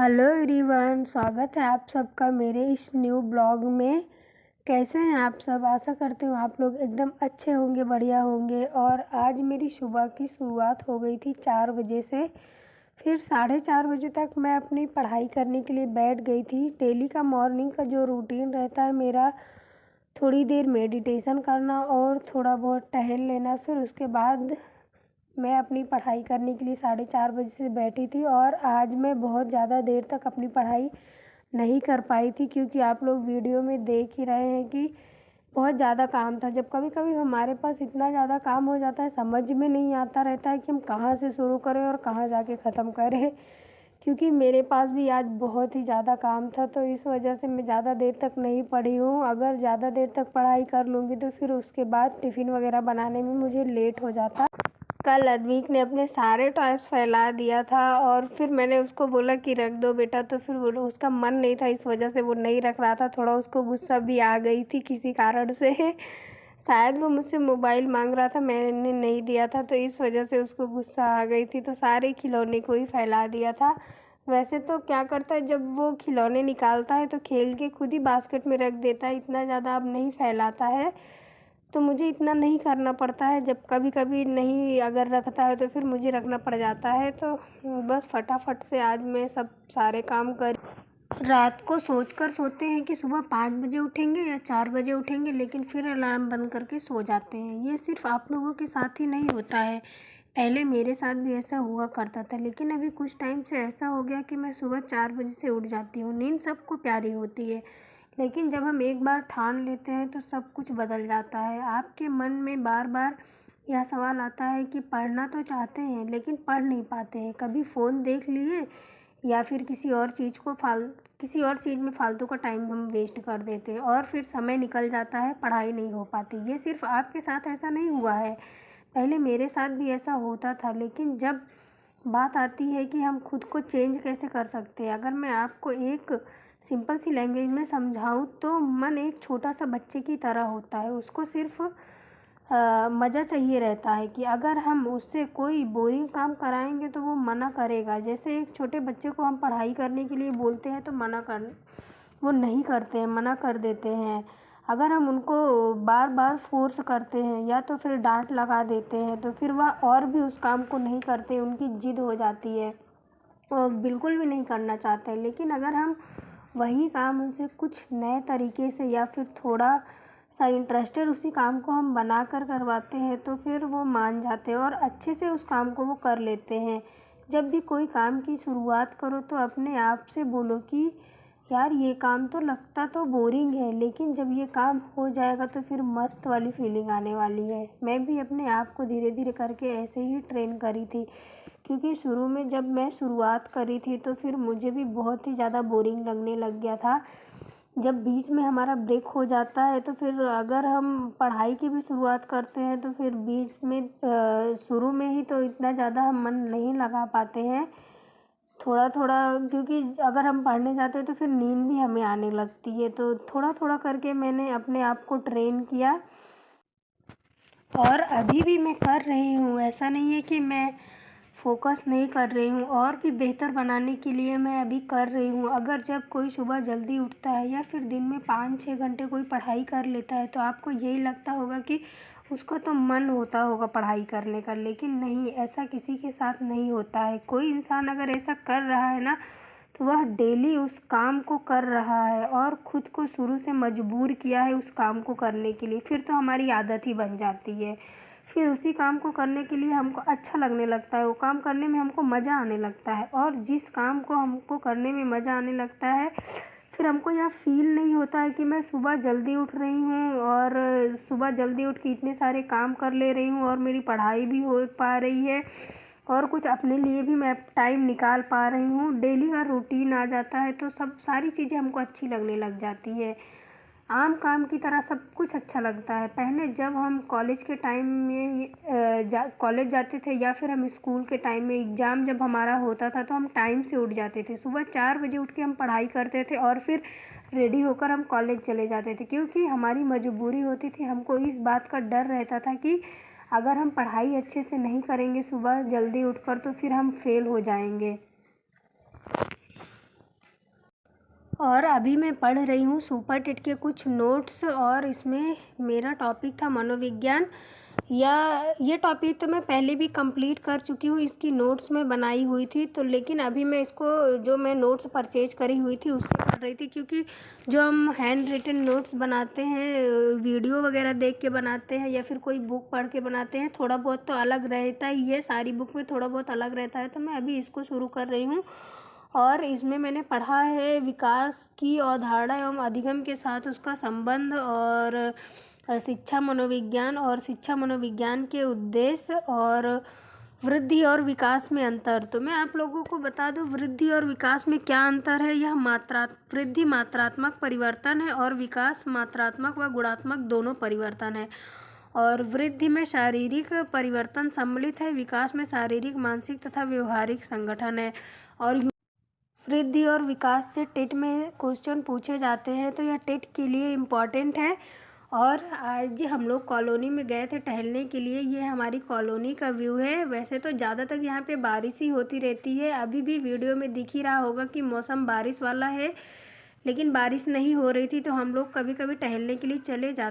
Hello everyone, स्वागत है आप सबका मेरे इस न्यू ब्लॉग में। कैसे हैं आप सब? आशा करती हूँ आप लोग एकदम अच्छे होंगे, बढ़िया होंगे। और आज मेरी सुबह की शुरुआत हो गई थी 4 बजे से। फिर 4:30 बजे तक मैं अपनी पढ़ाई करने के लिए बैठ गई थी। डेली का मॉर्निंग का जो रूटीन रहता है मेरा, थोड़ी देर मेडिटेशन करना और थोड़ा बहुत टहल लेना। फिर उसके बाद मैं अपनी पढ़ाई करने के लिए 4:30 बजे से बैठी थी। और आज मैं बहुत ज़्यादा देर तक अपनी पढ़ाई नहीं कर पाई थी, क्योंकि आप लोग वीडियो में देख ही रहे हैं कि बहुत ज़्यादा काम था। जब कभी कभी हमारे पास इतना ज़्यादा काम हो जाता है, समझ में नहीं आता रहता है कि हम कहाँ से शुरू करें और कहाँ जाके ख़त्म करें। क्योंकि मेरे पास भी आज बहुत ही ज़्यादा काम था, तो इस वजह से मैं ज़्यादा देर तक नहीं पढ़ी हूँ। अगर ज़्यादा देर तक पढ़ाई कर लूँगी तो फिर उसके बाद टिफ़िन वगैरह बनाने में मुझे लेट हो जाता। कल अद्विक ने अपने सारे टॉयस फैला दिया था और फिर मैंने उसको बोला कि रख दो बेटा, तो फिर वो उसका मन नहीं था, इस वजह से वो नहीं रख रहा था। थोड़ा उसको गुस्सा भी आ गई थी किसी कारण से। शायद वो मुझसे मोबाइल मांग रहा था, मैंने नहीं दिया था, तो इस वजह से उसको गुस्सा आ गई थी। तो सारे खिलौने को ही फैला दिया था। वैसे तो क्या करता है, जब वो खिलौने निकालता है तो खेल के खुद ही बास्केट में रख देता है, इतना ज़्यादा अब नहीं फैलाता है। तो मुझे इतना नहीं करना पड़ता है। जब कभी कभी नहीं अगर रखता है तो फिर मुझे रखना पड़ जाता है। तो बस फटाफट से आज मैं सब सारे काम कर। रात को सोचकर सोते हैं कि सुबह 5 बजे उठेंगे या 4 बजे उठेंगे, लेकिन फिर अलार्म बंद करके सो जाते हैं। ये सिर्फ आप लोगों के साथ ही नहीं होता है, पहले मेरे साथ भी ऐसा हुआ करता था। लेकिन अभी कुछ टाइम से ऐसा हो गया कि मैं सुबह 4 बजे से उठ जाती हूँ। नींद सबको प्यारी होती है, लेकिन जब हम एक बार ठान लेते हैं तो सब कुछ बदल जाता है। आपके मन में बार बार यह सवाल आता है कि पढ़ना तो चाहते हैं लेकिन पढ़ नहीं पाते हैं। कभी फ़ोन देख लिए या फिर किसी और चीज़ में फालतू का टाइम हम वेस्ट कर देते हैं और फिर समय निकल जाता है, पढ़ाई नहीं हो पाती। ये सिर्फ आपके साथ ऐसा नहीं हुआ है, पहले मेरे साथ भी ऐसा होता था। लेकिन जब बात आती है कि हम खुद को चेंज कैसे कर सकते हैं, अगर मैं आपको एक सिंपल सी लैंग्वेज में समझाऊँ तो मन एक छोटा सा बच्चे की तरह होता है। उसको सिर्फ मज़ा चाहिए रहता है कि अगर हम उससे कोई बोरिंग काम कराएंगे तो वो मना करेगा। जैसे एक छोटे बच्चे को हम पढ़ाई करने के लिए बोलते हैं तो वो नहीं करते हैं, मना कर देते हैं। अगर हम उनको बार बार फोर्स करते हैं या तो फिर डांट लगा देते हैं तो फिर वह और भी उस काम को नहीं करते, उनकी जिद हो जाती है और बिल्कुल भी नहीं करना चाहते। लेकिन अगर हम वही काम उनसे कुछ नए तरीके से या फिर थोड़ा सा इंटरेस्टेड उसी काम को हम बना कर करवाते हैं तो फिर वो मान जाते हैं और अच्छे से उस काम को वो कर लेते हैं। जब भी कोई काम की शुरुआत करो तो अपने आप से बोलो कि यार ये काम तो लगता तो बोरिंग है, लेकिन जब ये काम हो जाएगा तो फिर मस्त वाली फीलिंग आने वाली है। मैं भी अपने आप को धीरे धीरे करके ऐसे ही ट्रेन करी थी, क्योंकि शुरू में जब मैं शुरुआत करी थी तो फिर मुझे भी बहुत ही ज़्यादा बोरिंग लगने लग गया था। जब बीच में हमारा ब्रेक हो जाता है तो फिर अगर हम पढ़ाई की भी शुरुआत करते हैं तो फिर बीच में शुरू में ही तो इतना ज़्यादा हम मन नहीं लगा पाते हैं, थोड़ा थोड़ा। क्योंकि अगर हम पढ़ने जाते हैं तो फिर नींद भी हमें आने लगती है। तो थोड़ा थोड़ा करके मैंने अपने आप को ट्रेन किया और अभी भी मैं कर रही हूँ। ऐसा नहीं है कि मैं फ़ोकस नहीं कर रही हूँ, और भी बेहतर बनाने के लिए मैं अभी कर रही हूँ। अगर जब कोई सुबह जल्दी उठता है या फिर दिन में 5-6 घंटे कोई पढ़ाई कर लेता है तो आपको यही लगता होगा कि उसका तो मन होता होगा पढ़ाई करने का, लेकिन नहीं, ऐसा किसी के साथ नहीं होता है। कोई इंसान अगर ऐसा कर रहा है ना तो वह डेली उस काम को कर रहा है और खुद को शुरू से मजबूर किया है उस काम को करने के लिए, फिर तो हमारी आदत ही बन जाती है। फिर उसी काम को करने के लिए हमको अच्छा लगने लगता है, वो काम करने में हमको मज़ा आने लगता है। और जिस काम को हमको करने में मज़ा आने लगता है फिर हमको यह फील नहीं होता है कि मैं सुबह जल्दी उठ रही हूँ और सुबह जल्दी उठ के इतने सारे काम कर ले रही हूँ और मेरी पढ़ाई भी हो पा रही है और कुछ अपने लिए भी मैं टाइम निकाल पा रही हूँ। डेली का रूटीन आ जाता है तो सब सारी चीज़ें हमको अच्छी लगने लग जाती है। आम काम की तरह सब कुछ अच्छा लगता है। पहले जब हम कॉलेज के टाइम में कॉलेज जाते थे या फिर हम स्कूल के टाइम में एग्ज़ाम जब हमारा होता था तो हम टाइम से उठ जाते थे। सुबह 4 बजे उठ के हम पढ़ाई करते थे और फिर रेडी होकर हम कॉलेज चले जाते थे, क्योंकि हमारी मजबूरी होती थी। हमको इस बात का डर रहता था कि अगर हम पढ़ाई अच्छे से नहीं करेंगे सुबह जल्दी उठकर तो फिर हम फेल हो जाएंगे। और अभी मैं पढ़ रही हूँ सुपर टेट के कुछ नोट्स, और इसमें मेरा टॉपिक था मनोविज्ञान। या ये टॉपिक तो मैं पहले भी कंप्लीट कर चुकी हूँ, इसकी नोट्स मैं बनाई हुई थी। तो लेकिन अभी मैं इसको जो मैं नोट्स परचेज करी हुई थी उससे पढ़ रही थी, क्योंकि जो हम हैंड रिटन नोट्स बनाते हैं, वीडियो वगैरह देख के बनाते हैं या फिर कोई बुक पढ़ के बनाते हैं, थोड़ा बहुत तो अलग रहता ही है, सारी बुक में थोड़ा बहुत अलग रहता है। तो मैं अभी इसको शुरू कर रही हूँ, और इसमें मैंने पढ़ा है विकास की अवधारणा एवं अधिगम के साथ उसका संबंध, और शिक्षा मनोविज्ञान और शिक्षा मनोविज्ञान के उद्देश्य, और वृद्धि और विकास में अंतर। तो मैं आप लोगों को बता दूं वृद्धि और विकास में क्या अंतर है। यह वृद्धि मात्रात्मक परिवर्तन है और विकास मात्रात्मक व गुणात्मक दोनों परिवर्तन है। और वृद्धि में शारीरिक परिवर्तन सम्मिलित है, विकास में शारीरिक, मानसिक तथा व्यवहारिक संगठन है। और वृद्धि और विकास से टेट में क्वेश्चन पूछे जाते हैं, तो यह टेट के लिए इम्पॉर्टेंट है। और आज हम लोग कॉलोनी में गए थे टहलने के लिए। ये हमारी कॉलोनी का व्यू है। वैसे तो ज़्यादातर यहाँ पे बारिश ही होती रहती है, अभी भी वीडियो में दिख ही रहा होगा कि मौसम बारिश वाला है, लेकिन बारिश नहीं हो रही थी, तो हम लोग कभी कभी टहलने के लिए चले जाते